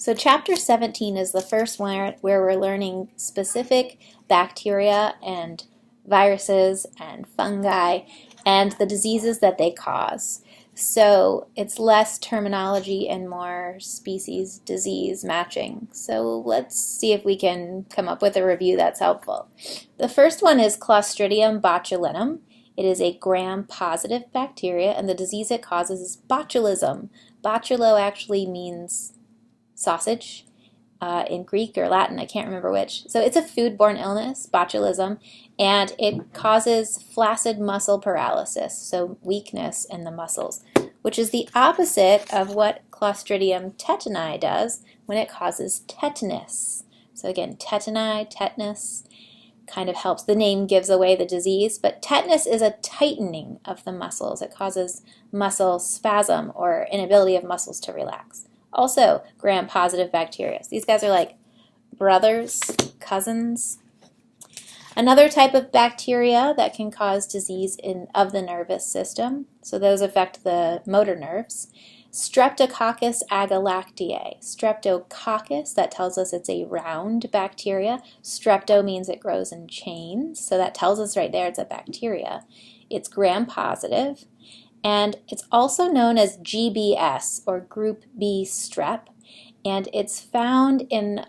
So chapter 17 is the first one where we're learning specific bacteria and viruses and fungi and the diseases that they cause. So it's less terminology and more species disease matching. So let's see if we can come up with a review that's helpful. The first one is Clostridium Botulinum. It is a gram-positive bacteria, and the disease it causes is botulism. Botulo actually means sausage in Greek or Latin, I can't remember which. So it's a foodborne illness, botulism, and it causes flaccid muscle paralysis, so weakness in the muscles, which is the opposite of what Clostridium tetani does when it causes tetanus. So again, tetani, tetanus, kind of helps. The name gives away the disease, but tetanus is a tightening of the muscles. It causes muscle spasm or inability of muscles to relax. Also, gram-positive bacteria. These guys are like brothers, cousins. Another type of bacteria that can cause disease of the nervous system, so those affect the motor nerves. Streptococcus agalactiae. Streptococcus, that tells us it's a round bacteria. Strepto means it grows in chains, so that tells us right there it's a bacteria. It's gram-positive. And it's also known as GBS, or Group B strep, and it's found in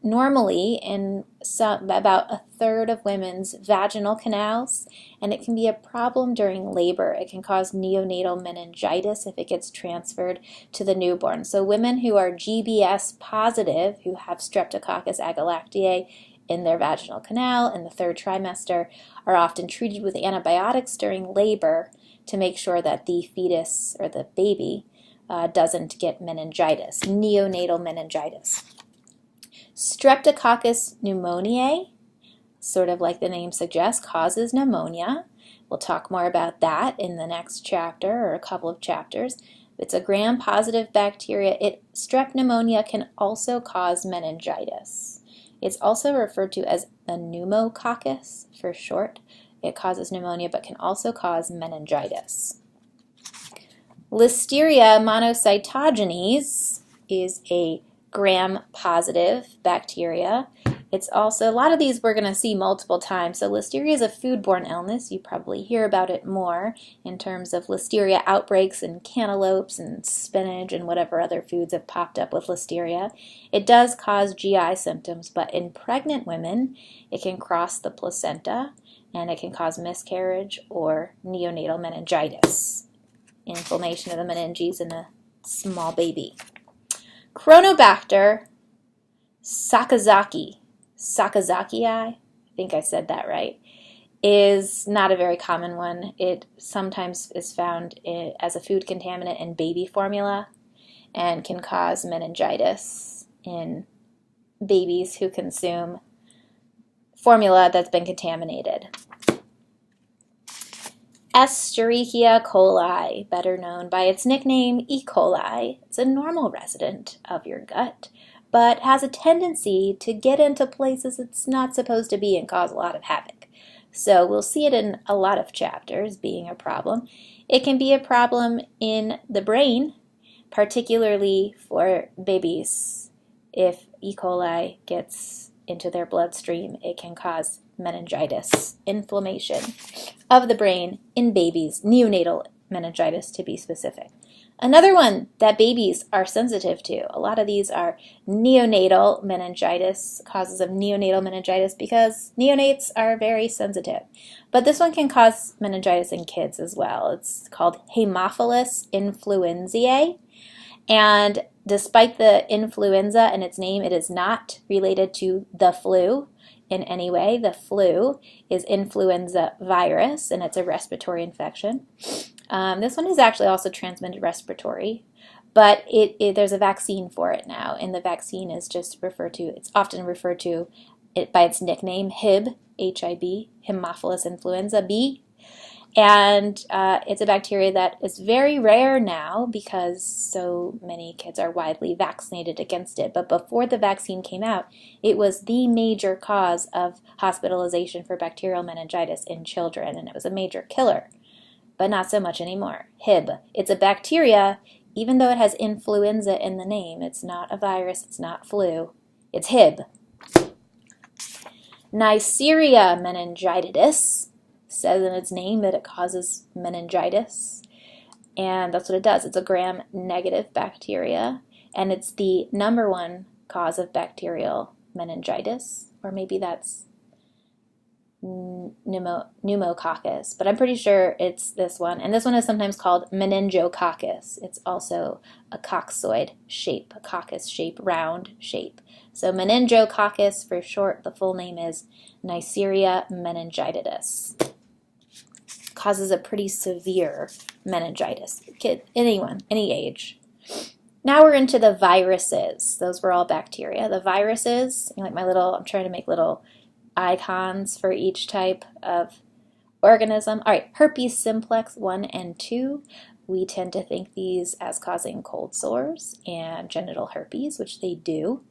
normally in about a third of women's vaginal canals, and it can be a problem during labor. It can cause neonatal meningitis if it gets transferred to the newborn. So women who are GBS positive, who have Streptococcus agalactiae in their vaginal canal in the third trimester, are often treated with antibiotics during labor to make sure that the fetus or the baby doesn't get meningitis, neonatal meningitis. Streptococcus pneumoniae, sort of like the name suggests, causes pneumonia. We'll talk more about that in the next chapter or a couple of chapters. It's a gram-positive bacteria. Strep pneumonia can also cause meningitis. It's also referred to as a pneumococcus for short. It causes pneumonia but can also cause meningitis. Listeria Monocytogenes is a gram-positive bacteria. It's also, a lot of these we're going to see multiple times. So Listeria is a foodborne illness. You probably hear about it more in terms of Listeria outbreaks in cantaloupes and spinach and whatever other foods have popped up with Listeria. It does cause GI symptoms, but in pregnant women, it can cross the placenta and it can cause miscarriage or neonatal meningitis, inflammation of the meninges in a small baby. Chronobacter sakazakii, I think I said that right, is not a very common one. It sometimes is found as a food contaminant in baby formula and can cause meningitis in babies who consume formula that's been contaminated. Escherichia coli, better known by its nickname E. coli, is a normal resident of your gut, but has a tendency to get into places it's not supposed to be and cause a lot of havoc. So we'll see it in a lot of chapters being a problem. It can be a problem in the brain, particularly for babies. If E. coli gets into their bloodstream, it can cause meningitis, inflammation of the brain in babies, neonatal meningitis to be specific. Another one that babies are sensitive to, a lot of these are neonatal meningitis, causes of neonatal meningitis, because neonates are very sensitive. But this one can cause meningitis in kids as well. It's called Haemophilus influenzae, and despite the influenza in its name, it is not related to the flu in any way. The flu is influenza virus, and it's a respiratory infection. This one is actually also transmitted respiratory, but there's a vaccine for it now, and the vaccine is just it's often referred to by its nickname, Hib, H-I-B, Haemophilus influenza B, and it's a bacteria that is very rare now because so many kids are widely vaccinated against it, but before the vaccine came out, it was the major cause of hospitalization for bacterial meningitis in children, and it was a major killer. But not so much anymore. Hib. It's a bacteria Even though it has influenza in the name, it's not a virus, it's not flu, it's Hib. Neisseria meningitidis says in its name that it causes meningitis, and that's what it does. It's a gram-negative bacteria, and it's the #1 cause of bacterial meningitis, or maybe that's pneumococcus, but I'm pretty sure it's this one. And this one is sometimes called meningococcus. It's also a coccoid shape, a coccus shape, round shape. So meningococcus for short, the full name is Neisseria meningitidis. Causes a pretty severe meningitis. Kid, anyone, any age. Now we're into the viruses. Those were all bacteria. The viruses, like my little, I'm trying to make little icons for each type of organism. All right, herpes simplex 1 and 2. We tend to think these as causing cold sores and genital herpes, which they do.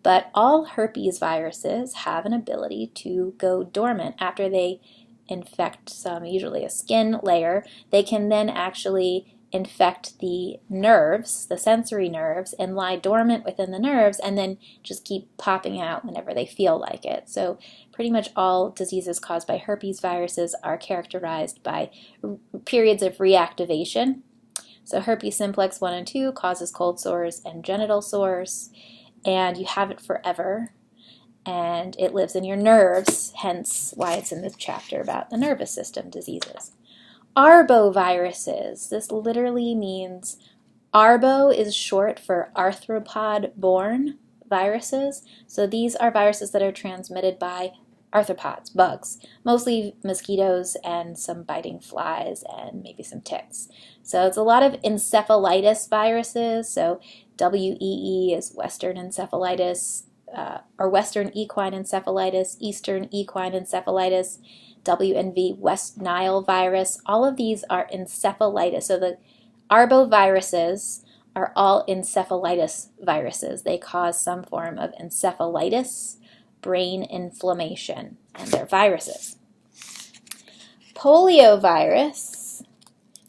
But all herpes viruses have an ability to go dormant after they infect some, usually a skin layer. They can then actually infect the nerves, the sensory nerves, and lie dormant within the nerves and then just keep popping out whenever they feel like it. So pretty much all diseases caused by herpes viruses are characterized by periods of reactivation. So herpes simplex 1 and 2 causes cold sores and genital sores, and you have it forever, and it lives in your nerves, hence why it's in this chapter about the nervous system diseases. Arboviruses. This literally means, arbo is short for arthropod-borne viruses. So these are viruses that are transmitted by arthropods, bugs, mostly mosquitoes and some biting flies and maybe some ticks. So it's a lot of encephalitis viruses. So WEE is Western encephalitis, or Western equine encephalitis, Eastern equine encephalitis, WNV, West Nile virus. All of these are encephalitis. So the arboviruses are all encephalitis viruses. They cause some form of encephalitis, brain inflammation, and they're viruses. Poliovirus.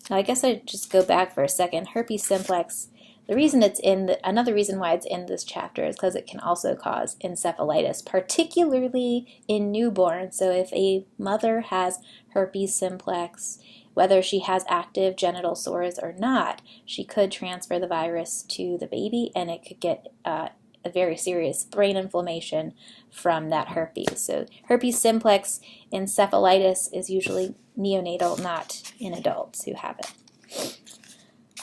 Now I guess I'd just go back for a second. Herpes simplex. The reason it's in another reason why it's in this chapter is because it can also cause encephalitis, particularly in newborns. So if a mother has herpes simplex, whether she has active genital sores or not, she could transfer the virus to the baby, and it could get a very serious brain inflammation from that herpes. So herpes simplex encephalitis is usually neonatal, not in adults who have it.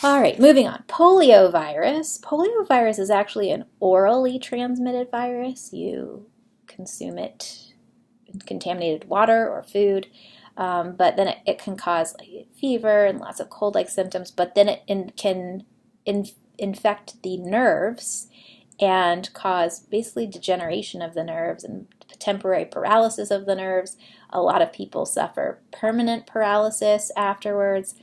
All right, moving on. Poliovirus. Poliovirus is actually an orally transmitted virus. You consume it in contaminated water or food, but then it can cause like fever and lots of cold-like symptoms, but then it can infect the nerves and cause basically degeneration of the nerves and temporary paralysis of the nerves. A lot of people suffer permanent paralysis afterwards.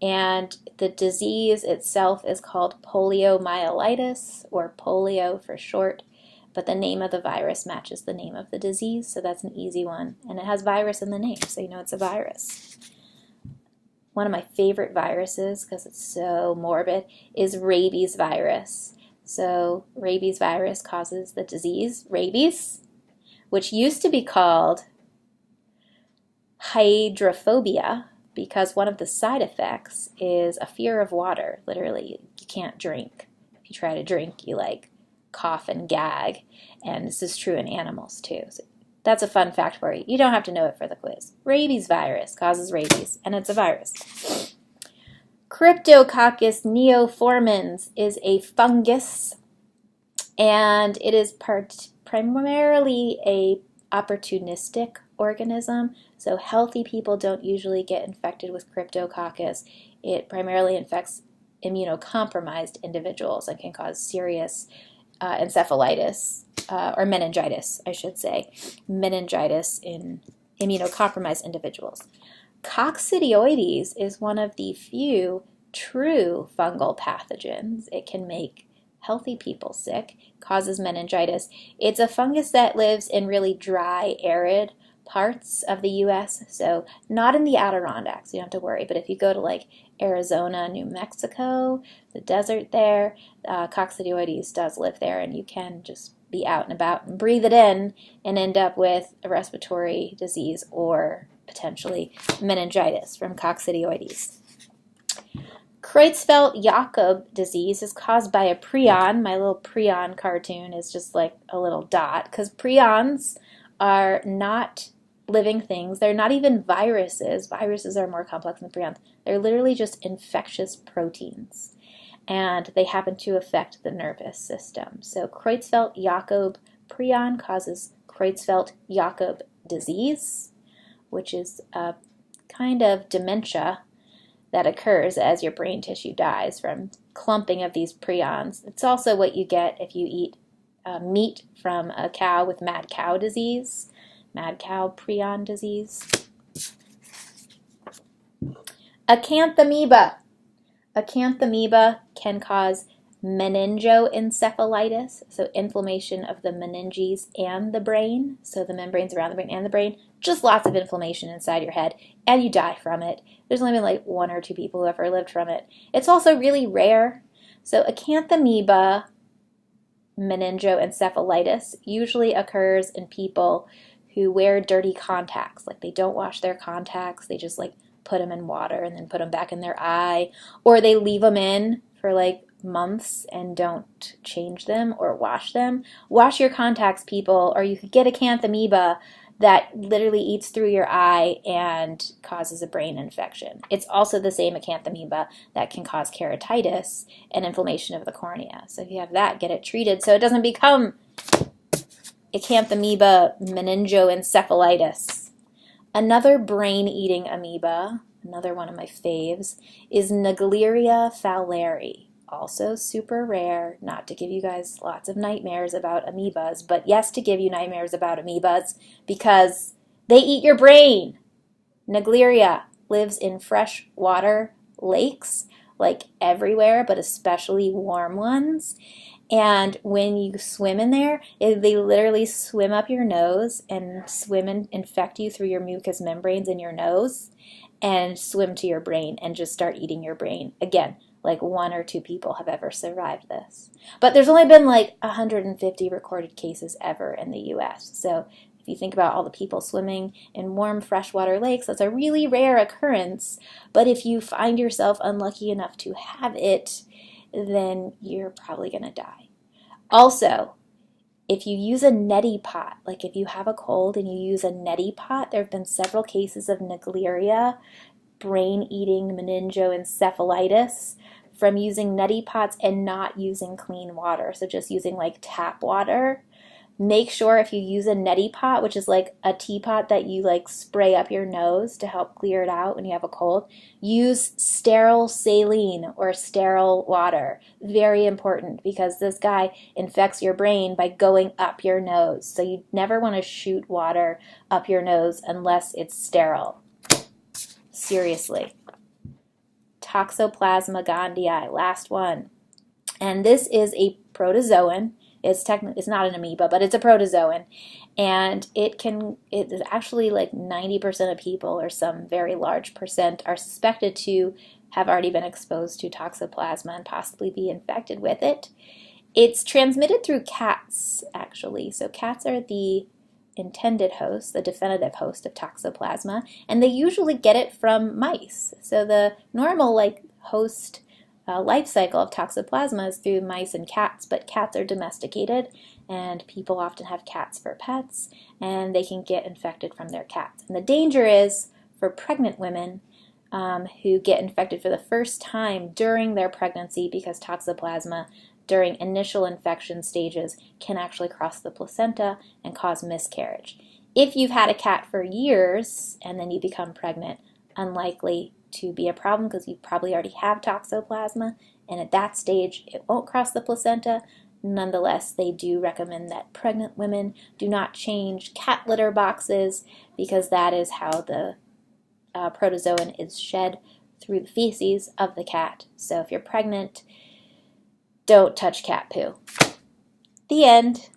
And the disease itself is called poliomyelitis, or polio for short, but the name of the virus matches the name of the disease, so that's an easy one. And it has virus in the name, so you know it's a virus. One of my favorite viruses, because it's so morbid, is rabies virus. So rabies virus causes the disease rabies, which used to be called hydrophobia, because one of the side effects is a fear of water. Literally, you can't drink. If you try to drink, you like cough and gag, and this is true in animals too. So that's a fun fact for you. You don't have to know it for the quiz. Rabies virus causes rabies, and it's a virus. Cryptococcus neoformans is a fungus, and it is primarily a opportunistic organism. So healthy people don't usually get infected with Cryptococcus. It primarily infects immunocompromised individuals and can cause serious encephalitis, or meningitis, I should say. Meningitis in immunocompromised individuals. Coccidioides is one of the few true fungal pathogens. It can make healthy people sick, causes meningitis. It's a fungus that lives in really dry, arid parts of the U.S., so not in the Adirondacks, you don't have to worry, but if you go to like Arizona, New Mexico, the desert there, Coccidioides does live there, and you can just be out and about and breathe it in and end up with a respiratory disease or potentially meningitis from Coccidioides. Creutzfeldt-Jakob disease is caused by a prion. My little prion cartoon is just like a little dot, because prions are not living things. They're not even viruses. Viruses are more complex than prions. They're literally just infectious proteins, and they happen to affect the nervous system. So Creutzfeldt-Jakob prion causes Creutzfeldt-Jakob disease, which is a kind of dementia that occurs as your brain tissue dies from clumping of these prions. It's also what you get if you eat meat from a cow with mad cow disease, mad cow prion disease. Acanthamoeba. Acanthamoeba can cause meningoencephalitis, so inflammation of the meninges and the brain, so the membranes around the brain and the brain, just lots of inflammation inside your head, and you die from it. There's only been like 1 or 2 people who ever lived from it. It's also really rare. So Acanthamoeba meningoencephalitis usually occurs in people who wear dirty contacts, like they don't wash their contacts, they just like put them in water and then put them back in their eye, or they leave them in for like months and don't change them or wash them. Wash your contacts, people, or you could get Acanthamoeba that literally eats through your eye and causes a brain infection. It's also the same Acanthamoeba that can cause keratitis and inflammation of the cornea. So if you have that, get it treated so it doesn't become Acanthamoeba meningoencephalitis. Another brain-eating amoeba, another one of my faves, is Naegleria fowleri. Also super rare, not to give you guys lots of nightmares about amoebas, but yes, to give you nightmares about amoebas because they eat your brain. Naegleria lives in freshwater lakes, like everywhere, but especially warm ones. And when you swim in there, they literally swim up your nose and swim and infect you through your mucous membranes in your nose and swim to your brain and just start eating your brain. Again, like 1 or 2 people have ever survived this. But there's only been like 150 recorded cases ever in the U.S. So if you think about all the people swimming in warm freshwater lakes, that's a really rare occurrence. But if you find yourself unlucky enough to have it, then you're probably going to die. Also, if you use a neti pot, like if you have a cold and you use a neti pot, there have been several cases of Naegleria, brain-eating meningoencephalitis, from using neti pots and not using clean water, so just using like tap water. Make sure if you use a neti pot, which is like a teapot that you like spray up your nose to help clear it out when you have a cold, use sterile saline or sterile water. Very important, because this guy infects your brain by going up your nose. So you never want to shoot water up your nose unless it's sterile. Seriously. Toxoplasma gondii, last one. And this is a protozoan. It's not an amoeba, but it's a protozoan. And it is actually like 90% of people, or some very large percent, are suspected to have already been exposed to toxoplasma and possibly be infected with it. It's transmitted through cats, actually. So cats are the intended host, the definitive host of toxoplasma, and they usually get it from mice. So the normal host life cycle of toxoplasma is through mice and cats, but cats are domesticated, and people often have cats for pets, and they can get infected from their cats. And the danger is for pregnant women who get infected for the first time during their pregnancy, because toxoplasma during initial infection stages can actually cross the placenta and cause miscarriage. If you've had a cat for years and then you become pregnant, unlikely to be a problem because you probably already have toxoplasma, and at that stage it won't cross the placenta. Nonetheless, they do recommend that pregnant women do not change cat litter boxes, because that is how the protozoan is shed through the feces of the cat. So if you're pregnant, don't touch cat poo. The end.